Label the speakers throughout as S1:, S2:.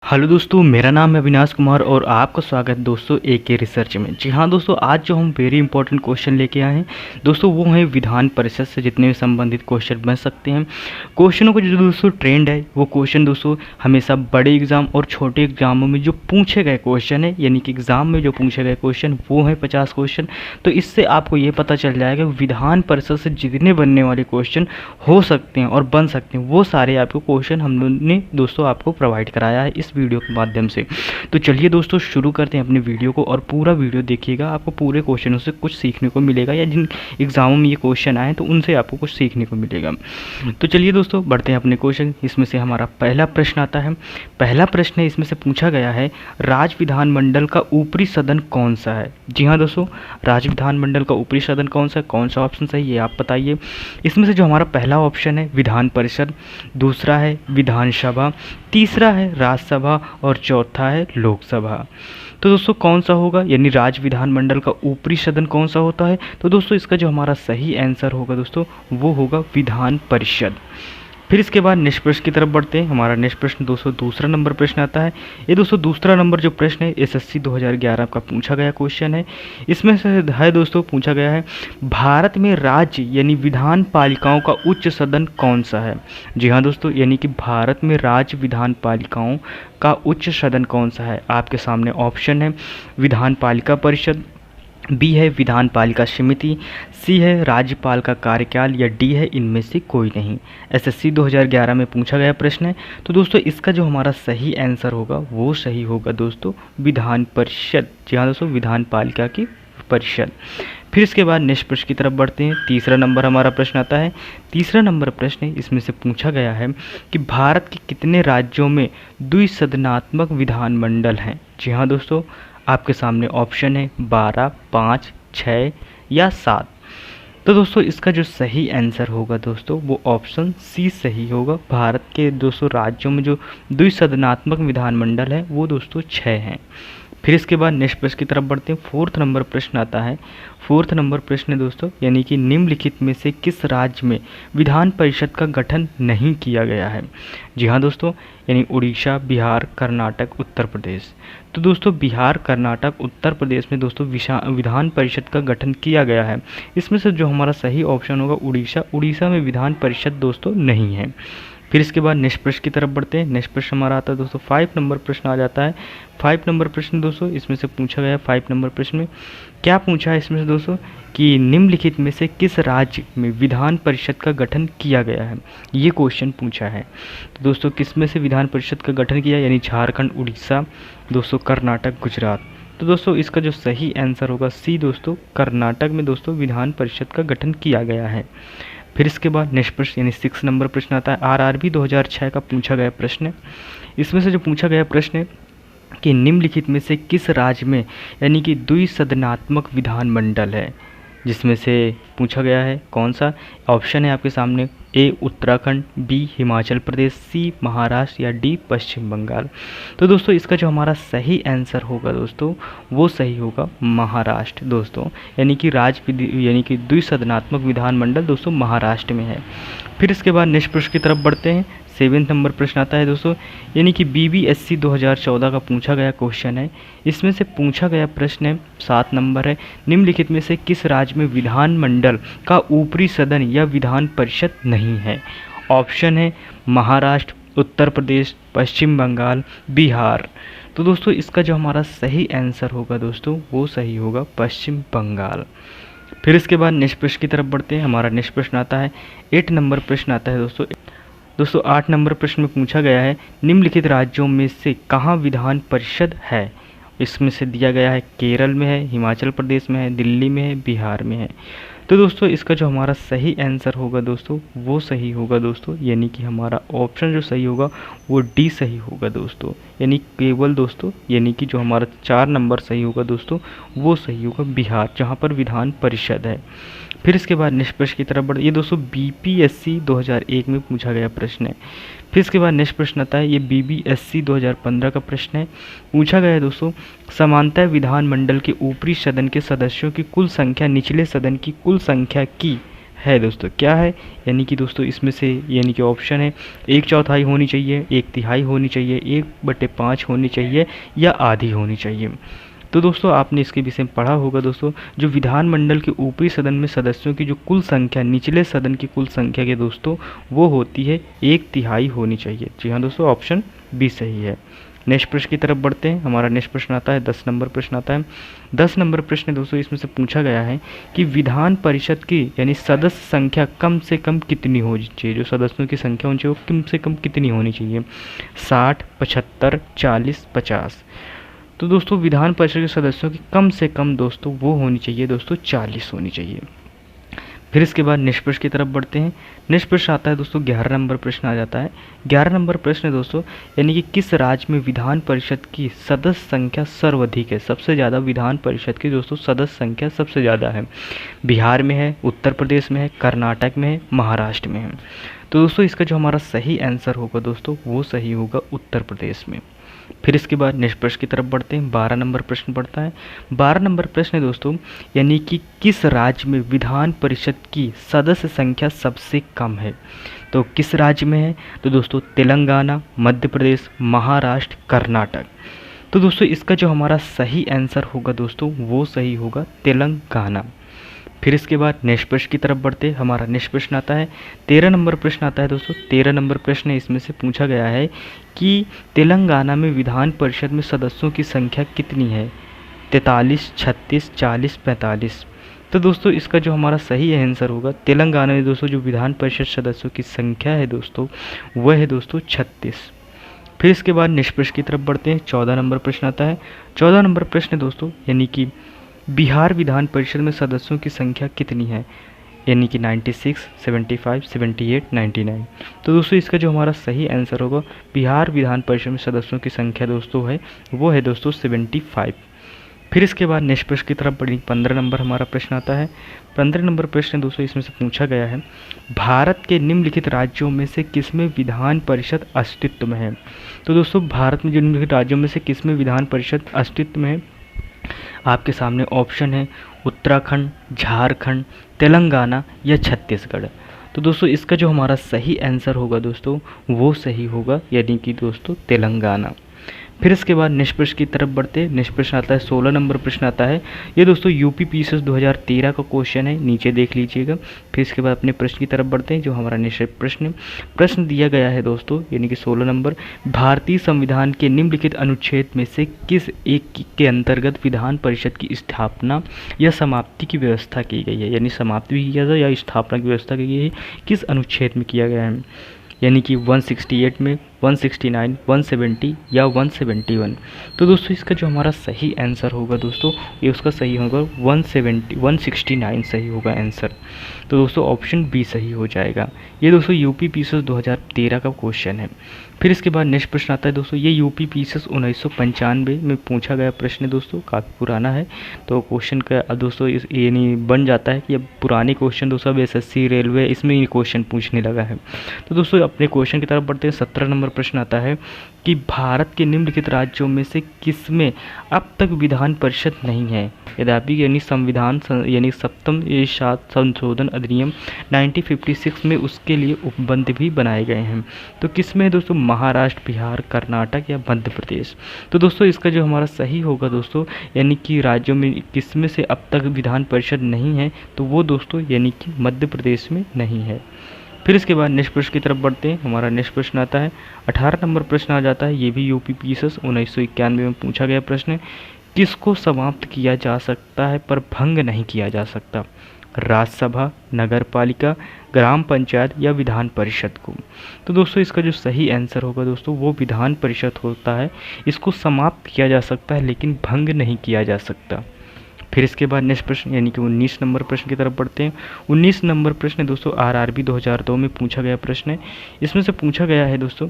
S1: Hello दोस्तों, मेरा नाम है अविनाश कुमार और आपका स्वागत है दोस्तों एके रिसर्च में। जी हाँ दोस्तों, आज जो हम वेरी इंपॉर्टेंट क्वेश्चन लेके आए हैं दोस्तों वो है विधान परिषद से जितने भी संबंधित क्वेश्चन बन सकते हैं। क्वेश्चनों का जो दोस्तों ट्रेंड है वो क्वेश्चन दोस्तों हमेशा बड़े एग्जाम और छोटे एग्जामों में जो पूछे गए क्वेश्चन है, यानी कि एग्जाम में जो पूछे गए क्वेश्चन वो है 50 क्वेश्चन। तो इससे आपको ये पता चल जाएगा विधान परिषद से जितने बनने वाले क्वेश्चन हो सकते हैं और बन सकते हैं वो सारे आपको क्वेश्चन हमने दोस्तों आपको प्रोवाइड कराया है इस वीडियो के माध्यम से। तो चलिए दोस्तों शुरू करते हैं अपने वीडियो को और पूरा वीडियो देखिएगा, आपको पूरे क्वेश्चनों से कुछ सीखने को मिलेगा, या जिन एग्जामों में ये क्वेश्चन आए तो उनसे आपको कुछ सीखने को मिलेगा। तो चलिए दोस्तों बढ़ते हैं अपने क्वेश्चन। इसमें से हमारा पहला प्रश्न आता है। पहला प्रश्न है, इसमें से पूछा गया है राज्य विधानमंडल का ऊपरी सदन कौन सा है। जी हाँ दोस्तों, राज्य विधानमंडल का ऊपरी सदन कौन सा है, कौन सा ऑप्शन सही है आप बताइए। इसमें से जो हमारा पहला ऑप्शन है विधान परिषद, दूसरा है विधानसभा, तीसरा है राज्यसभा और चौथा है लोकसभा। तो दोस्तों कौन सा होगा, यानी राज्य विधानमंडल का ऊपरी सदन कौन सा होता है। तो दोस्तों इसका जो हमारा सही आंसर होगा दोस्तों वो होगा विधान परिषद। फिर इसके बाद नेक्स्ट प्रश्न की तरफ बढ़ते हैं। हमारा नेक्स्ट प्रश्न दोस्तों दूसरा नंबर प्रश्न आता है। ये दोस्तों दूसरा नंबर जो प्रश्न है एसएससी 2011 का पूछा गया क्वेश्चन है। इसमें से है दोस्तों पूछा गया है भारत में राज्य यानी विधान पालिकाओं का उच्च सदन कौन सा है। जी हाँ दोस्तों, यानी कि भारत में राज्य विधान पालिकाओं का उच्च सदन कौन सा है। आपके सामने ऑप्शन है विधान पालिका परिषद, बी है विधान पालिका समिति, सी है राज्यपाल का कार्यकाल, या डी है इनमें से कोई नहीं। एसएससी 2011 में पूछा गया प्रश्न है। तो दोस्तों इसका जो हमारा सही आंसर होगा वो सही होगा दोस्तों विधान परिषद। जी हाँ दोस्तों, विधान पालिका की परिषद। फिर इसके बाद नेक्स्ट प्रश्न की तरफ बढ़ते हैं। तीसरा नंबर हमारा प्रश्न आता है। तीसरा नंबर प्रश्न है, इसमें से पूछा गया है कि भारत के कितने राज्यों में द्विसदनात्मक विधानमंडल हैं। जी हाँ दोस्तों, आपके सामने ऑप्शन है 12, 5, 6 या 7। तो दोस्तों इसका जो सही आंसर होगा दोस्तों वो ऑप्शन सी सही होगा। भारत के दोस्तों राज्यों में जो द्विसदनात्मक विधानमंडल है वो दोस्तों 6 हैं। फिर इसके बाद नेक्स्ट प्रश्न की तरफ बढ़ते हैं। फोर्थ नंबर प्रश्न आता है। फोर्थ नंबर प्रश्न है दोस्तों, यानी कि निम्नलिखित में से किस राज्य में विधान परिषद का गठन नहीं किया गया है। जी हाँ दोस्तों, यानी उड़ीसा, बिहार, कर्नाटक, उत्तर प्रदेश। तो दोस्तों बिहार, कर्नाटक, उत्तर प्रदेश में दोस्तों विधान परिषद का गठन किया गया है। इसमें से जो हमारा सही ऑप्शन होगा उड़ीसा। उड़ीसा में विधान परिषद दोस्तों नहीं है। फिर इसके बाद नेक्स्ट प्रश्न की तरफ बढ़ते हैं। नेक्स्ट प्रश्न हमारा आता है दोस्तों 5 नंबर प्रश्न आ जाता है। 5 नंबर प्रश्न दोस्तों इसमें से पूछा गया है 5 नंबर प्रश्न में क्या पूछा है इसमें से दोस्तों कि निम्नलिखित में से किस राज्य में विधान परिषद का गठन किया गया है, ये क्वेश्चन पूछा है। तो दोस्तों किस में से विधान परिषद का गठन किया, यानी झारखंड, उड़ीसा, दोस्तों कर्नाटक, गुजरात। तो दोस्तों इसका जो सही आंसर होगा सी दोस्तों, कर्नाटक में दोस्तों विधान परिषद का गठन किया गया है। फिर इसके बाद नेक्स्ट प्रश्न यानी 6 नंबर प्रश्न आता है। आरआरबी 2006 का पूछा गया प्रश्न है। इसमें से जो पूछा गया प्रश्न है कि निम्नलिखित में से किस राज्य में यानी कि द्विसदनात्मक विधानमंडल है, जिसमें से पूछा गया है कौन सा। ऑप्शन है आपके सामने ए उत्तराखंड, बी हिमाचल प्रदेश, सी महाराष्ट्र या डी पश्चिम बंगाल। तो दोस्तों इसका जो हमारा सही आंसर होगा दोस्तों वो सही होगा महाराष्ट्र दोस्तों, यानी कि यानी कि द्विसदनात्मक विधानमंडल दोस्तों महाराष्ट्र में है। फिर इसके बाद नेक्स्ट प्रश्न की तरफ बढ़ते हैं। 7 नंबर प्रश्न आता है दोस्तों, यानी कि बीबीएससी 2014 का पूछा गया क्वेश्चन है। इसमें से पूछा गया प्रश्न है 7 नंबर है, निम्नलिखित में से किस राज्य में विधानमंडल का ऊपरी सदन या विधान परिषद नहीं है। ऑप्शन है महाराष्ट्र, उत्तर प्रदेश, पश्चिम बंगाल, बिहार। तो दोस्तों इसका जो हमारा सही आंसर होगा दोस्तों वो सही होगा पश्चिम बंगाल। फिर इसके बाद नेक्स्ट प्रश्न की तरफ बढ़ते हैं। हमारा नेक्स्ट प्रश्न आता है 8 नंबर प्रश्न आता है दोस्तों 8 नंबर प्रश्न में पूछा गया है निम्नलिखित राज्यों में से कहाँ विधान परिषद है। इसमें से दिया गया है केरल में है, हिमाचल प्रदेश में है, दिल्ली में है, बिहार में है। तो दोस्तों इसका जो हमारा सही आंसर होगा दोस्तों वो सही होगा दोस्तों, यानी कि हमारा ऑप्शन जो सही होगा वो डी सही होगा दोस्तों, यानी केवल दोस्तों यानी कि जो हमारा 4 नंबर सही होगा दोस्तों वो सही होगा बिहार, जहाँ पर विधान परिषद है। फिर इसके बाद नेक्स्ट प्रश्न की तरफ बढ़, ये दोस्तों बीपीएससी 2001 में पूछा गया प्रश्न है। फिर इसके बाद नेक्स्ट प्रश्न आता है, ये बीबीएससी 2015 का प्रश्न है। पूछा गया है दोस्तों समानतः विधानमंडल के ऊपरी सदन के सदस्यों की कुल संख्या निचले सदन की कुल संख्या की है दोस्तों, क्या है, यानी कि दोस्तों इसमें से यानी कि ऑप्शन है 1/4 होनी चाहिए, 1/3 होनी चाहिए, 1/5 होनी चाहिए या आधी होनी चाहिए। तो दोस्तों आपने इसके विषय में पढ़ा होगा दोस्तों, जो विधानमंडल के ऊपरी सदन में सदस्यों की जो कुल संख्या निचले सदन की कुल संख्या के दोस्तों वो होती है 1/3 होनी चाहिए। जी हाँ दोस्तों, ऑप्शन बी सही है। नेक्स्ट प्रश्न की तरफ बढ़ते हैं। हमारा नेक्स्ट प्रश्न आता है 10 नंबर प्रश्न आता है। 10 नंबर प्रश्न दोस्तों इसमें से पूछा गया है कि विधान परिषद की यानी सदस्य संख्या कम से कम कितनी होनी चाहिए, जो सदस्यों की संख्या होनी चाहिए वो कम से कम कितनी होनी चाहिए, 60, 75, 40, 50। तो दोस्तों विधान परिषद के सदस्यों की कम से कम दोस्तों वो होनी चाहिए दोस्तों 40 होनी चाहिए। फिर इसके बाद नेक्स्ट प्रश्न की तरफ बढ़ते हैं। नेक्स्ट प्रश्न आता है दोस्तों 11 नंबर प्रश्न आ जाता है। 11 नंबर प्रश्न दोस्तों यानी कि किस राज्य में विधान परिषद की सदस्य संख्या सर्वाधिक है, सबसे ज़्यादा विधान परिषद की दोस्तों सदस्य संख्या सबसे ज़्यादा है। बिहार में है, उत्तर प्रदेश में है, कर्नाटक में है, महाराष्ट्र में है। तो दोस्तों इसका जो हमारा सही आंसर होगा दोस्तों वो सही होगा उत्तर प्रदेश में। फिर इसके बाद नेक्स्ट प्रश्न की तरफ बढ़ते हैं। 12 नंबर प्रश्न पढ़ता है। 12 नंबर प्रश्न है दोस्तों यानी कि किस राज्य में विधान परिषद की सदस्य संख्या सबसे कम है। तो किस राज्य में है, तो दोस्तों तेलंगाना, मध्य प्रदेश, महाराष्ट्र, कर्नाटक। तो दोस्तों इसका जो हमारा सही आंसर होगा दोस्तों वो सही होगा तेलंगाना। फिर इसके बाद नेक्स्ट प्रश्न की तरफ बढ़ते हमारा नेक्स्ट प्रश्न आता है 13 नंबर प्रश्न आता है दोस्तों। 13 नंबर प्रश्न इसमें से पूछा गया है कि तेलंगाना में विधान परिषद में सदस्यों की संख्या कितनी है, 43, 36, 40, 45। तो दोस्तों इसका जो हमारा सही आंसर होगा तेलंगाना में दोस्तों जो विधान परिषद सदस्यों की संख्या है दोस्तों वह है दोस्तों 36। फिर इसके बाद नेक्स्ट प्रश्न की तरफ बढ़ते हैं। 14 नंबर प्रश्न आता है। 14 नंबर प्रश्न दोस्तों यानी कि बिहार विधान परिषद में सदस्यों की संख्या कितनी है, यानी कि 96, 75, 78, 99। तो दोस्तों इसका जो हमारा सही आंसर होगा बिहार विधान परिषद में सदस्यों की संख्या दोस्तों है वो है दोस्तों 75। फिर इसके बाद नेक्स्ट प्रश्न की तरफ बढ़ी 15 नंबर हमारा प्रश्न आता है। 15 नंबर प्रश्न दोस्तों इसमें से पूछा गया है भारत के निम्नलिखित राज्यों में से किसमें विधान परिषद अस्तित्व में है। तो दोस्तों भारत में जो निम्नलिखित राज्यों में से किसमें विधान परिषद अस्तित्व में है, आपके सामने ऑप्शन है उत्तराखंड, झारखंड, तेलंगाना या छत्तीसगढ़। तो दोस्तों इसका जो हमारा सही आंसर होगा दोस्तों वो सही होगा यानी कि दोस्तों तेलंगाना। फिर इसके बाद नेक्स्ट प्रश्न की तरफ बढ़ते नेक्स्ट प्रश्न आता है 16 नंबर प्रश्न आता है। ये दोस्तों यूपी पीसीएस 2013 का क्वेश्चन है, नीचे देख लीजिएगा। फिर इसके बाद अपने प्रश्न की तरफ बढ़ते हैं। जो हमारा नेक्स्ट प्रश्न दिया गया है दोस्तों यानी कि 16 नंबर, भारतीय संविधान के निम्नलिखित अनुच्छेद में से किस एक के अंतर्गत विधान परिषद की स्थापना या समाप्ति की व्यवस्था की गई है, यानी समाप्ति भी किया जाए या स्थापना की व्यवस्था की गई है, किस अनुच्छेद में किया गया है, यानी कि 168 में, 169, 170 या 171। तो दोस्तों इसका जो हमारा सही आंसर होगा दोस्तों ये उसका सही होगा 169 सही होगा आंसर। तो दोस्तों ऑप्शन बी सही हो जाएगा। ये दोस्तों यूपी पीसीएस 2013 का क्वेश्चन है। फिर इसके बाद नेक्स्ट प्रश्न आता है दोस्तों, ये यूपी पीसीएस 1995 में पूछा गया प्रश्न है दोस्तों, काफ़ी पुराना है। तो क्वेश्चन का दोस्तों ये नहीं बन जाता है कि अब पुराने क्वेश्चन दोस्तों अब एसएससी रेलवे इसमें ही क्वेश्चन पूछने लगा है। तो दोस्तों अपने क्वेश्चन की तरफ बढ़ते हैं। 17 नंबर प्रश्न आता है कि भारत के निम्नलिखित राज्यों में से किसमें अब तक विधान परिषद नहीं है, यद्यपि यानी संविधान यानी 7th संशोधन अधिनियम 1956 में उसके लिए उपबंध भी बनाए गए हैं। तो किसमें है दोस्तों, महाराष्ट्र, बिहार, कर्नाटक या मध्य प्रदेश। तो दोस्तों इसका जो हमारा सही होगा दोस्तों यानी कि राज्यों में किसमें से अब तक विधान परिषद नहीं है, तो वो दोस्तों यानी कि मध्य प्रदेश में नहीं है। फिर इसके बाद नेक्स्ट प्रश्न की तरफ बढ़ते हैं। हमारा नेक्स्ट प्रश्न आता है 18 नंबर प्रश्न आ जाता है। ये भी यूपी पीसीएस 1991 में पूछा गया प्रश्न है, किसको समाप्त किया जा सकता है पर भंग नहीं किया जा सकता, राज्यसभा, नगर पालिका, ग्राम पंचायत या विधान परिषद को। तो दोस्तों इसका जो सही आंसर होगा दोस्तों वो विधान परिषद होता है। इसको समाप्त किया जा सकता है लेकिन भंग नहीं किया जा सकता। फिर इसके बाद नेक्स्ट प्रश्न यानी कि 19 नंबर प्रश्न की तरफ बढ़ते हैं। 19 नंबर प्रश्न दोस्तों आरआरबी 2002 में पूछा गया प्रश्न है। इसमें से पूछा गया है दोस्तों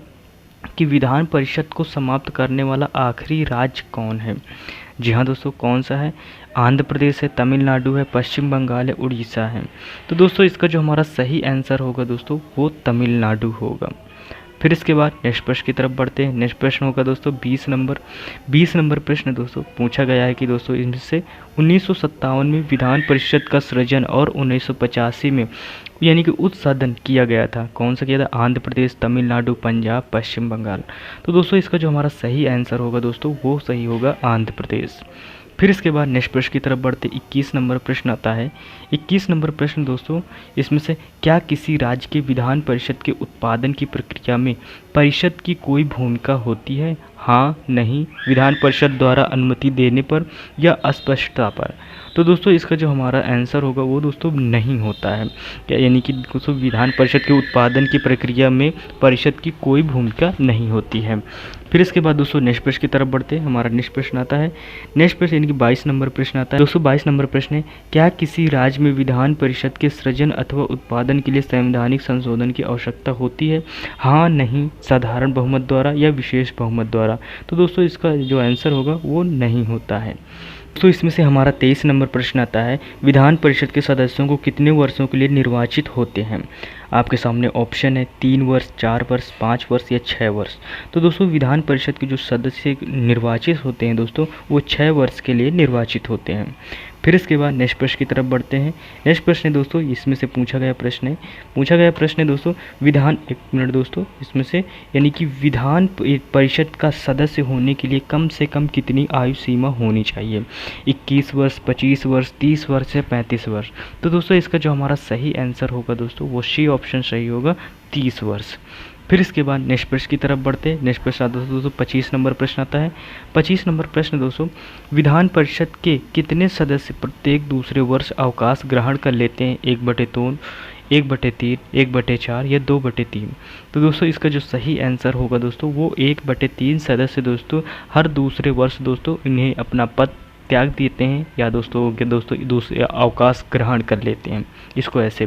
S1: कि विधान परिषद को समाप्त करने वाला आखिरी राज्य कौन है। जी हाँ दोस्तों, कौन सा है, आंध्र प्रदेश है, तमिलनाडु है, पश्चिम बंगाल है, उड़ीसा है। तो दोस्तों इसका जो हमारा सही आंसर होगा दोस्तों वो तमिलनाडु होगा। फिर इसके बाद नेक्स्ट प्रश्न की तरफ बढ़ते हैं। नेक्स्ट प्रश्न होगा दोस्तों 20 नंबर प्रश्न दोस्तों पूछा गया है कि दोस्तों इनमें से 1957 में विधान परिषद का सृजन और 1985 में यानी कि उत्सदन किया गया था। कौन सा किया था? आंध्र प्रदेश, तमिलनाडु, पंजाब, पश्चिम बंगाल। तो दोस्तों इसका जो हमारा सही आंसर होगा दोस्तों वो सही होगा आंध्र प्रदेश। फिर इसके बाद नेक्स्ट प्रश्न की तरफ बढ़ते 21 नंबर प्रश्न आता है। 21 नंबर प्रश्न दोस्तों इसमें से क्या किसी राज्य के विधान परिषद के उत्पादन की प्रक्रिया में परिषद की कोई भूमिका होती है? हाँ, नहीं, विधान परिषद द्वारा अनुमति देने पर या अस्पष्टता पर। तो दोस्तों इसका जो हमारा आंसर होगा वो दोस्तों नहीं होता है, क्या यानी कि दोस्तों विधान परिषद के उत्पादन की प्रक्रिया में परिषद की कोई भूमिका नहीं होती है। फिर इसके बाद दोस्तों नेक्स्ट प्रश्न की तरफ बढ़ते हैं। हमारा नेक्स्ट प्रश्न आता है, नेक्स्ट प्रश्न यानी कि 22 नंबर प्रश्न आता है। दोस्तों 22 नंबर प्रश्न है, क्या किसी राज्य में विधान परिषद के सृजन अथवा उत्पादन के लिए संवैधानिक संशोधन की आवश्यकता होती है? हाँ, नहीं, साधारण बहुमत द्वारा या विशेष बहुमत द्वारा। तो दोस्तों इसका जो आंसर होगा वो नहीं होता है। तो इसमें से हमारा 23 नंबर प्रश्न आता है, विधान परिषद के सदस्यों को कितने वर्षों के लिए निर्वाचित होते हैं? आपके सामने ऑप्शन है 3 वर्ष, 4 वर्ष, 5 वर्ष या 6 वर्ष। तो दोस्तों विधान परिषद के जो सदस्य निर्वाचित होते हैं दोस्तों वो 6 वर्ष के लिए निर्वाचित होते हैं। फिर इसके बाद नेक्स्ट प्रश्न की तरफ बढ़ते हैं। नेक्स्ट प्रश्न है दोस्तों इसमें से पूछा गया प्रश्न है दोस्तों विधान, एक मिनट दोस्तों, इसमें से यानी कि विधान परिषद का सदस्य होने के लिए कम से कम कितनी आयु सीमा होनी चाहिए? 21 वर्ष, 25 वर्ष, 30 वर्ष या 35 वर्ष। तो दोस्तों इसका जो हमारा सही आंसर होगा दोस्तों वो सी ऑप्शन सही होगा, 30 वर्ष। फिर इसके बाद नेक्स्ट प्रश्न की तरफ बढ़ते हैं। नेक्स्ट प्रश्न आता है दोस्तों 25 नंबर प्रश्न आता है। 25 नंबर प्रश्न दोस्तों, विधान परिषद के कितने सदस्य प्रत्येक दूसरे वर्ष अवकाश ग्रहण कर लेते हैं? 1/2, 1/3, 1/4 या 2/3। तो दोस्तों इसका जो सही आंसर होगा दोस्तों वो 1/3 सदस्य दोस्तों हर दूसरे वर्ष दोस्तों इन्हें अपना पद त्याग देते हैं या दोस्तों दूसरे अवकाश ग्रहण कर लेते हैं, इसको ऐसे।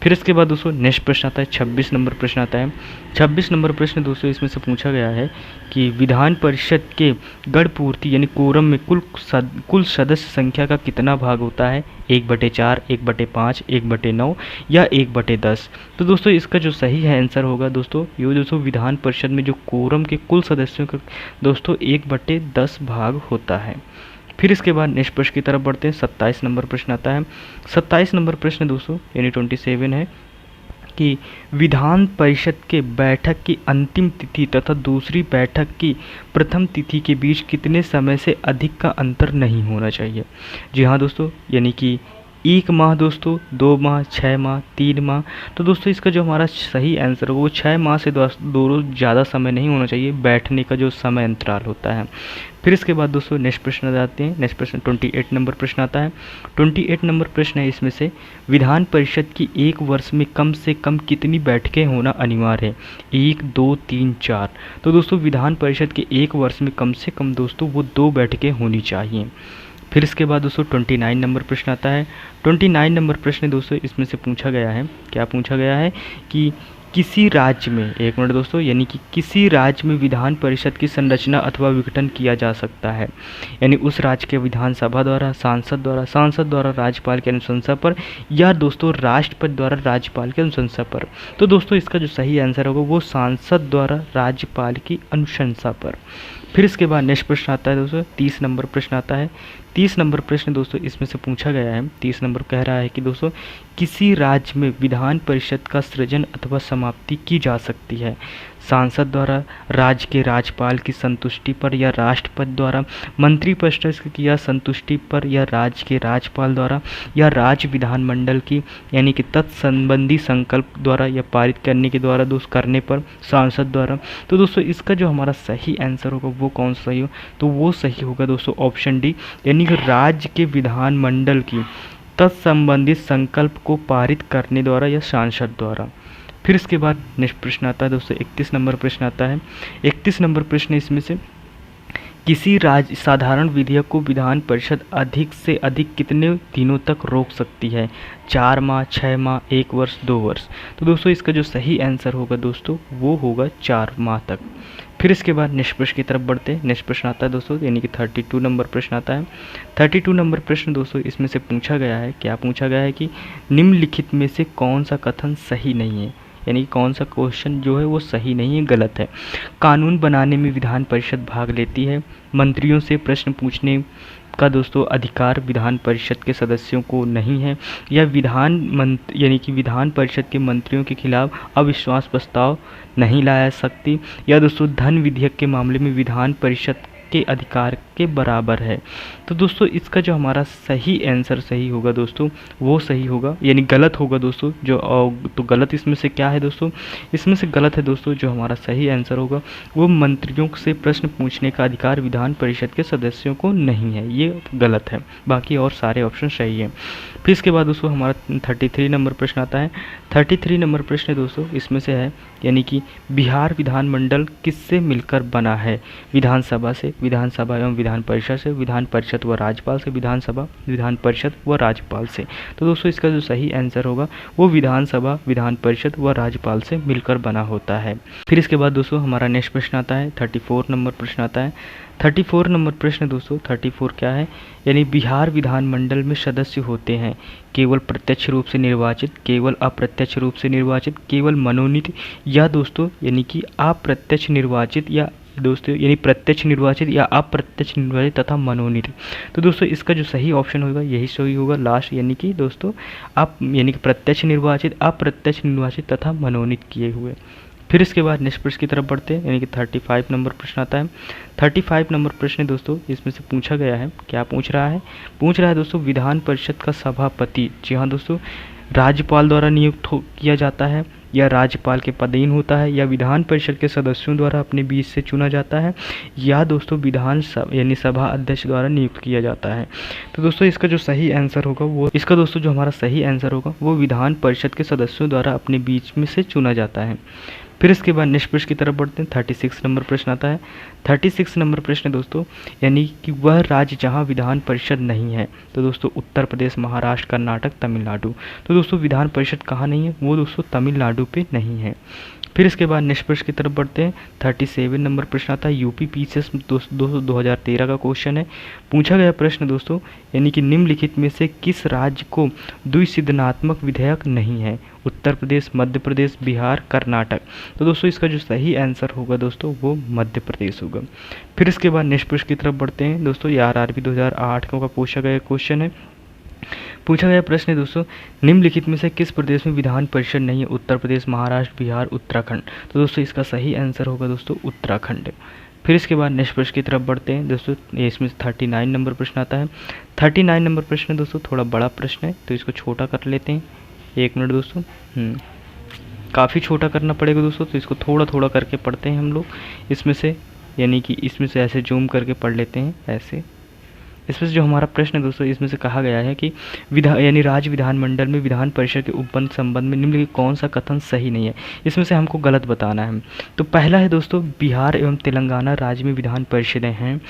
S1: फिर इसके बाद दोस्तों नेक्स्ट प्रश्न आता है 26 नंबर प्रश्न आता है। 26 नंबर प्रश्न दोस्तों इसमें से पूछा गया है कि विधान परिषद के गण पूर्ति यानी कोरम में कुल सदस्य संख्या का कितना भाग होता है? 1/4, 1/5, 1/9 या 1/10। तो दोस्तों इसका जो सही है आंसर होगा दोस्तों ये दोस्तों विधान परिषद में जो कोरम के कुल सदस्यों का दोस्तों 1/10 भाग होता है। फिर इसके बाद नेक्स्ट प्रश्न की तरफ बढ़ते हैं। 27 नंबर प्रश्न आता है। 27 नंबर प्रश्न दोस्तों यानी 27 है कि विधान परिषद के बैठक की अंतिम तिथि तथा दूसरी बैठक की प्रथम तिथि के बीच कितने समय से अधिक का अंतर नहीं होना चाहिए? जी हाँ दोस्तों, यानी कि 1 माह दोस्तों, 2 माह, 6 माह, 3 माह। तो दोस्तों इसका जो हमारा सही आंसर होगा वो 6 माह से दोनों ज़्यादा समय नहीं होना चाहिए बैठने का जो समय अंतराल होता है। फिर इसके बाद दोस्तों नेक्स्ट प्रश्न आ जाते हैं। नेक्स्ट प्रश्न 28 नंबर प्रश्न आता है। 28 नंबर प्रश्न है इसमें से विधान परिषद की 1 वर्ष में कम से कम कितनी बैठकें होना अनिवार्य है? 1, 2, 3, 4। तो दोस्तों विधान परिषद के 1 वर्ष में कम से कम दोस्तों वो 2 बैठकें होनी चाहिए। फिर इसके बाद दोस्तों 29 नंबर प्रश्न आता है। 29 नंबर प्रश्न दोस्तों इसमें से पूछा गया है, क्या पूछा गया है कि किसी राज्य में, एक मिनट दोस्तों, यानी कि किसी राज्य में विधान परिषद की संरचना अथवा विघटन किया जा सकता है, यानी उस राज्य के विधानसभा द्वारा, सांसद द्वारा राज्यपाल की अनुशंसा पर या दोस्तों राष्ट्रपति द्वारा राज्यपाल की अनुशंसा पर। तो दोस्तों इसका जो सही आंसर होगा वो सांसद द्वारा राज्यपाल की अनुशंसा पर। फिर इसके बाद नेक्स्ट प्रश्न आता है दोस्तों 30 नंबर प्रश्न आता है। 30 नंबर प्रश्न दोस्तों इसमें से पूछा गया है, 30 नंबर कह रहा है कि दोस्तों किसी राज्य में विधान परिषद का सृजन अथवा समाप्ति की जा सकती है सांसद द्वारा, राज्य के राज्यपाल की संतुष्टि पर या राष्ट्रपति द्वारा, मंत्रिपरिषद की या संतुष्टि पर या राज्य के राज्यपाल द्वारा या राज्य विधानमंडल की यानी कि तत्संबंधी संकल्प द्वारा या पारित करने के द्वारा दोस्त करने पर सांसद द्वारा। तो दोस्तों इसका जो हमारा सही आंसर होगा वो कौन सा सही हो? तो वो सही होगा दोस्तों ऑप्शन डी, यानी कि राज्य के विधानमंडल की तत्संबंधित संकल्प को पारित करने द्वारा या सांसद द्वारा। फिर इसके बाद नेक्स्ट प्रश्न आता है दोस्तों 31 नंबर प्रश्न आता है। 31 नंबर प्रश्न इसमें से किसी राज्य साधारण विधेयक को विधान परिषद अधिक से अधिक कितने दिनों तक रोक सकती है? 4 माह, 6 माह, 1 वर्ष, 2 वर्ष। तो दोस्तों इसका जो सही आंसर होगा दोस्तों वो होगा 4 माह तक। फिर इसके बाद नेक्स्ट प्रश्न की तरफ बढ़ते हैं। नेक्स्ट प्रश्न आता है दोस्तों यानी कि 32 नंबर प्रश्न आता है। 32 नंबर प्रश्न दोस्तों इसमें से पूछा गया है, क्या पूछा गया है कि निम्नलिखित में से कौन सा कथन सही नहीं है? यानी कौन सा क्वेश्चन जो है वो सही नहीं है, गलत है। कानून बनाने में विधान परिषद भाग लेती है। मंत्रियों से प्रश्न पूछने का दोस्तों अधिकार विधान परिषद के सदस्यों को नहीं है। या यानी कि विधान परिषद के मंत्रियों के खिलाफ अविश्वास प्रस्ताव नहीं लाया सकती। या दोस्तों धन विधेयक के मामले में विधान परिषद के अधिकार के बराबर है। तो दोस्तों इसका जो हमारा सही आंसर सही होगा दोस्तों वो सही होगा, यानी गलत होगा दोस्तों जो तो गलत इसमें से क्या है दोस्तों, इसमें से गलत है दोस्तों जो हमारा सही आंसर होगा वो मंत्रियों से प्रश्न पूछने का अधिकार विधान परिषद के सदस्यों को नहीं है, ये गलत है। बाकी और सारे ऑप्शन सही है। फिर इसके बाद दोस्तों हमारा 33 नंबर प्रश्न आता है। 33 नंबर प्रश्न दोस्तों इसमें से है, यानी कि बिहार विधानमंडल किससे मिलकर बना है? विधानसभा से, विधानसभा एवं विधान परिषद से, विधान परिषद व राज्यपाल से, विधानसभा, विधान परिषद व राज्यपाल से। तो दोस्तों इसका जो सही आंसर होगा वो विधानसभा, विधान परिषद व राज्यपाल से मिलकर बना होता है। फिर इसके बाद दोस्तों हमारा नेक्स्ट प्रश्न आता है, 34 नंबर प्रश्न आता है। 34 नंबर प्रश्न दोस्तों 34 क्या है, यानी बिहार विधानमंडल में सदस्य होते हैं केवल प्रत्यक्ष रूप से निर्वाचित, केवल अप्रत्यक्ष रूप से निर्वाचित, केवल मनोनीत, या दोस्तों यानी कि अप्रत्यक्ष निर्वाचित, या दोस्तों यानी प्रत्यक्ष निर्वाचित या अप्रत्यक्ष निर्वाचित तथा मनोनीत। तो दोस्तों इसका जो सही ऑप्शन होगा यही सही होगा लास्ट, यानी कि दोस्तों आप यानी कि प्रत्यक्ष निर्वाचित, अप्रत्यक्ष निर्वाचित तथा मनोनीत किए हुए। फिर इसके बाद नेक्स्ट प्रश्न की तरफ बढ़ते हैं, यानी कि 35 नंबर प्रश्न आता है। 35 नंबर प्रश्न दोस्तों इसमें से पूछा गया है, क्या पूछ रहा है दोस्तों विधान परिषद का सभापति, जी हाँ दोस्तों, राज्यपाल द्वारा नियुक्त किया जाता है या राज्यपाल के पदहीन होता है, या विधान परिषद के सदस्यों द्वारा अपने बीच से चुना जाता है, या दोस्तों विधान यानी सभा अध्यक्ष द्वारा नियुक्त किया जाता है। तो दोस्तों इसका जो सही आंसर होगा वो इसका दोस्तों जो हमारा सही आंसर होगा वो विधान परिषद के सदस्यों द्वारा अपने बीच में से चुना जाता है। फिर इसके बाद नेक्स्ट प्रश्न की तरफ बढ़ते हैं। 36 नंबर प्रश्न आता है। 36 नंबर प्रश्न दोस्तों, यानी कि वह राज्य जहां विधान परिषद नहीं है। तो दोस्तों उत्तर प्रदेश, महाराष्ट्र, कर्नाटक, तमिलनाडु। तो दोस्तों विधान परिषद कहाँ नहीं है, वो दोस्तों तमिलनाडु पे नहीं है। फिर इसके बाद नेक्स्ट प्रश्न की तरफ बढ़ते हैं। 37 नंबर प्रश्न आता है। यूपी पीसीएस दोस्तों 2013 का क्वेश्चन है। पूछा गया प्रश्न दोस्तों, यानी कि निम्नलिखित में से किस राज्य को द्विसंविधानात्मक विधेयक नहीं है? उत्तर प्रदेश, मध्य प्रदेश, बिहार, कर्नाटक। तो दोस्तों इसका जो सही आंसर होगा दोस्तों वो मध्य प्रदेश होगा। फिर इसके बाद नेक्स्ट प्रश्न की तरफ बढ़ते हैं दोस्तों। ये आरआरबी 2008 का पूछा गया क्वेश्चन है। पूछा गया प्रश्न है दोस्तों, निम्नलिखित में से किस प्रदेश में विधान परिषद नहीं है? उत्तर प्रदेश, महाराष्ट्र, बिहार, उत्तराखंड। तो दोस्तों इसका सही आंसर होगा दोस्तों उत्तराखंड। फिर इसके बाद नेक्स्ट प्रश्न की तरफ बढ़ते हैं दोस्तों। इसमें 39 नंबर प्रश्न आता है। 39 नंबर प्रश्न दोस्तों थोड़ा बड़ा प्रश्न है तो इसको छोटा कर लेते हैं। 1 मिनट दोस्तों, काफ़ी छोटा करना पड़ेगा दोस्तों, तो इसको थोड़ा थोड़ा करके पढ़ते हैं हम लोग इसमें से, यानी कि इसमें से ऐसे जूम करके पढ़ लेते हैं ऐसे। इसमें से जो हमारा प्रश्न है दोस्तों, इसमें से कहा गया है कि यानी राज्य विधानमंडल में विधान परिषद के उपबंध संबंध में निम्नलिखित कौन सा कथन सही नहीं है? इसमें से हमको गलत बताना है। तो पहला है दोस्तों, बिहार एवं तेलंगाना राज्य में विधान परिषदें हैं।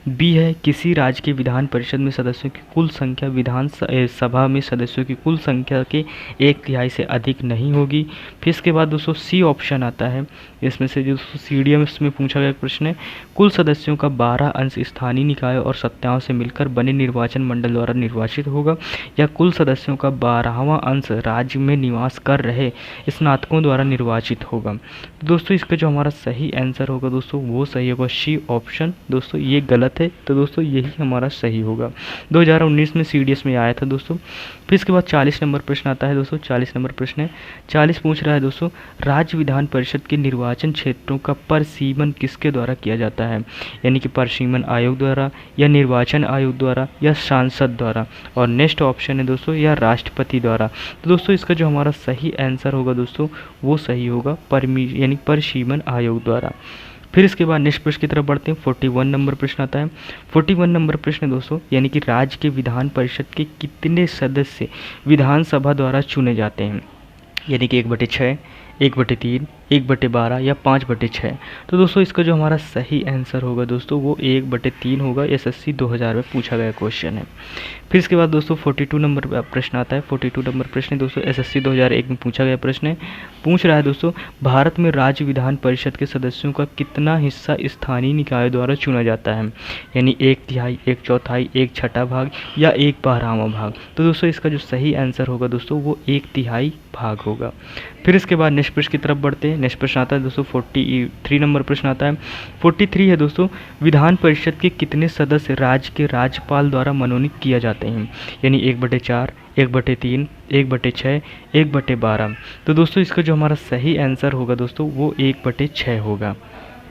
S1: बी है, किसी राज्य के विधान परिषद में सदस्यों की कुल संख्या विधान सभा में सदस्यों की कुल संख्या के 1/3 से अधिक नहीं होगी। फिर इसके बाद दोस्तों सी ऑप्शन आता है। इसमें से जो CDM में पूछा गया प्रश्न है, कुल सदस्यों का 12 अंश स्थानीय निकाय और सत्ताओं से मिलकर बने निर्वाचन मंडल द्वारा निर्वाचित होगा, या कुल सदस्यों का 12वां अंश राज्य में निवास कर रहे स्नातकों द्वारा निर्वाचित होगा। तो दोस्तों इसका जो हमारा सही आंसर होगा दोस्तों वो सही होगा सी ऑप्शन। दोस्तों ये गलत है, तो दोस्तों यही हमारा सही होगा। 2019 में CDS में आया था दोस्तों। फिर इसके बाद 40 नंबर प्रश्न आता है दोस्तों। 40 नंबर प्रश्न है। 40 पूछ रहा है दोस्तों, राज्य विधान परिषद के निर्वाचन क्षेत्रों का परिसीमन किसके द्वारा किया जाता है? यानी कि परिसीमन आयोग द्वारा, या निर्वाचन आयोग द्वारा, या सांसद द्वारा। और नेक्स्ट ऑप्शन है दोस्तों, या राष्ट्रपति द्वारा। तो दोस्तों इसका जो हमारा सही आंसर होगा दोस्तों वो सही होगा यानी परिसीमन आयोग द्वारा। फिर इसके बाद नेक्स्ट प्रश्न की तरफ बढ़ते हैं। 41 नंबर प्रश्न आता है। 41 नंबर प्रश्न दोस्तों, यानी कि राज्य के विधान परिषद के कितने सदस्य विधानसभा द्वारा चुने जाते हैं? यानी कि 1/6, 1/3, 1/12 या 5/6। तो दोस्तों इसका जो हमारा सही आंसर होगा दोस्तों वो 1/3 होगा। एसएससी 2000 में पूछा गया क्वेश्चन है। फिर इसके बाद दोस्तों 42 नंबर प्रश्न आता है। 42 नंबर प्रश्न दोस्तों एसएससी 2001 में पूछा गया प्रश्न है। पूछ रहा है दोस्तों, भारत में राज्य विधान परिषद के सदस्यों का कितना हिस्सा स्थानीय निकायों द्वारा चुना जाता है? यानी 1/3, 1/4, 1/6 भाग या 1/12वां भाग। तो दोस्तों इसका जो सही आंसर होगा दोस्तों वो 1/3 भाग होगा। फिर इसके बाद नेक्स्ट प्रश्न की तरफ बढ़ते हैं। नेक्स्ट प्रश्न आता है दोस्तों 43 नंबर प्रश्न आता है। 43 है दोस्तों, विधान परिषद के कितने सदस्य राज्य के राज्यपाल द्वारा मनोनीत किया जाते हैं? यानी 1/4, 1/3, 1/6, 1/12। तो दोस्तों इसका जो हमारा सही आंसर होगा दोस्तों वो 1/6 होगा।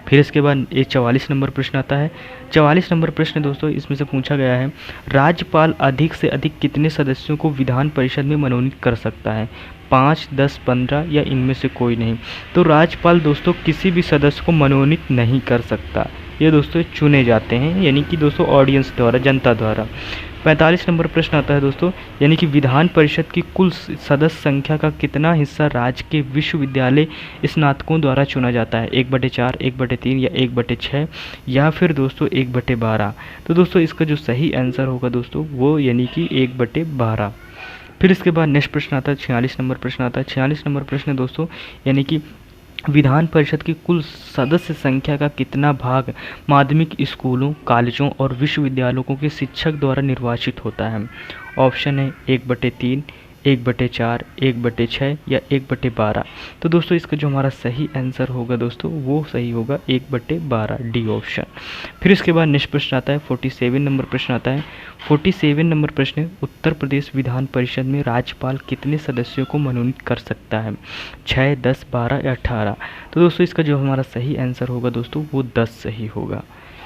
S1: फिर इसके बाद एक 44 नंबर प्रश्न आता है। 44 नंबर प्रश्न दोस्तों इसमें से पूछा गया है, राज्यपाल अधिक से अधिक कितने सदस्यों को विधान परिषद में मनोनीत कर सकता है? 5, 10, 15 या इनमें से कोई नहीं। तो राज्यपाल दोस्तों किसी भी सदस्य को मनोनीत नहीं कर सकता, ये दोस्तों चुने जाते हैं, यानी कि दोस्तों ऑडियंस द्वारा, जनता द्वारा। 45 नंबर प्रश्न आता है दोस्तों, यानी कि विधान परिषद की कुल सदस्य संख्या का कितना हिस्सा राज्य के विश्वविद्यालय स्नातकों द्वारा चुना जाता है? 1/4, 1/3 या 1/6 या फिर दोस्तों 1/12। तो दोस्तों इसका जो सही आंसर होगा दोस्तों वो यानी कि 1/12। फिर इसके बाद नेक्स्ट प्रश्न आता है 46 नंबर प्रश्न आता है। 46 नंबर प्रश्न दोस्तों यानी कि विधान परिषद की कुल सदस्य संख्या का कितना भाग माध्यमिक स्कूलों, कॉलेजों और विश्वविद्यालयों के शिक्षक द्वारा निर्वाचित होता है? ऑप्शन है 1/3, 1/4, 1/6 या 1/12। तो दोस्तों इसका जो हमारा सही आंसर होगा दोस्तों वो सही होगा 1/12, डी ऑप्शन। फिर इसके बाद नेक्स्ट प्रश्न आता है 47 नंबर प्रश्न आता है। 47 नंबर प्रश्न, उत्तर प्रदेश विधान परिषद में राज्यपाल कितने सदस्यों को मनोनीत कर सकता है? 6, 10, 12 या 18। तो दोस्तों इसका जो हमारा सही आंसर होगा दोस्तों वो 10 सही होगा।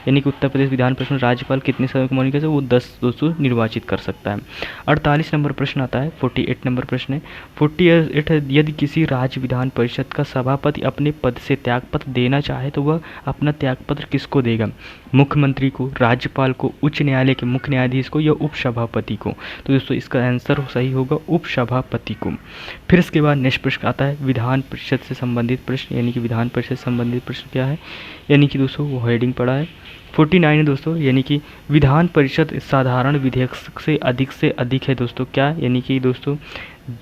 S1: यानी कि उत्तर प्रदेश विधान परिषद में राज्यपाल कितने सदस्यों को मनोनीत कर सकता है? वो 10 दोस्तों निर्वाचित कर सकता है। 48 नंबर प्रश्न आता है। 48 नंबर प्रश्न है। 48 है, यदि किसी राज्य विधान परिषद का सभापति अपने पद से त्यागपत्र देना चाहे तो वह अपना त्यागपत्र किसको देगा? मुख्यमंत्री को, राज्यपाल को, उच्च न्यायालय के मुख्य न्यायाधीश को या उपसभापति को? तो दोस्तों इसका आंसर सही होगा उपसभापति को। फिर इसके बाद नेक्स्ट प्रश्न आता है विधान परिषद से संबंधित प्रश्न, यानी कि विधान परिषद से संबंधित प्रश्न क्या है? यानी कि दोस्तों वो हेडिंग पड़ा है 49 है दोस्तों, यानी कि विधान परिषद साधारण विधेयक से अधिक है दोस्तों क्या? यानी कि दोस्तों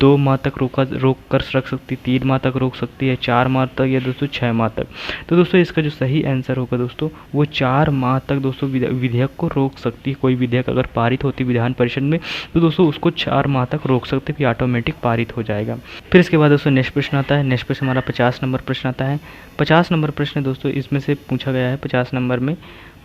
S1: 2 माह तक रोक कर रख सकती, 3 माह तक रोक सकती है, 4 माह तक या दोस्तों 6 माह तक। तो दोस्तों इसका जो सही आंसर होगा दोस्तों वो 4 माह तक दोस्तों विधेयक को रोक सकती है। कोई विधेयक अगर पारित होती विधान परिषद में तो दोस्तों उसको 4 माह तक रोक सकते, फिर ऑटोमेटिक पारित हो जाएगा। फिर इसके बाद दोस्तों नेक्स्ट प्रश्न आता है। नेक्स्ट प्रश्न हमारा 50 नंबर प्रश्न आता है। 50 नंबर प्रश्न दोस्तों इसमें से पूछा गया है 50 नंबर में।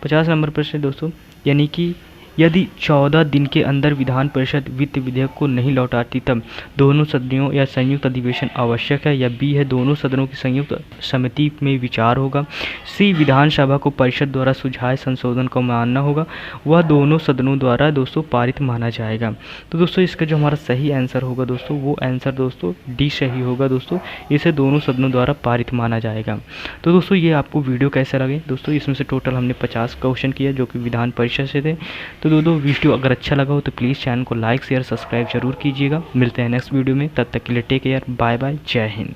S1: 50 नंबर प्रश्न दोस्तों, यानी कि यदि 14 दिन के अंदर विधान परिषद वित्त विधेयक को नहीं लौटाती तब दोनों सदनों या संयुक्त अधिवेशन आवश्यक है, या बी है दोनों सदनों की संयुक्त समिति में विचार होगा, सी विधानसभा को परिषद द्वारा सुझाए संशोधन को मानना होगा, वह दोनों सदनों द्वारा दोस्तों पारित माना जाएगा। तो दोस्तों इसका जो हमारा सही आंसर होगा दोस्तों वो आंसर दोस्तों डी सही होगा दोस्तों, इसे दोनों सदनों द्वारा पारित माना जाएगा। तो दोस्तों ये आपको वीडियो कैसे लगे दोस्तों? इसमें से टोटल हमने 50 क्वेश्चन किया जो कि विधान परिषद से थे। तो दोस्तों वीडियो अगर अच्छा लगा हो तो प्लीज़ चैनल को लाइक शेयर सब्सक्राइब जरूर कीजिएगा। मिलते हैं नेक्स्ट वीडियो में, तब तक के लिए टेक केयर, बाय बाय, जय हिंद।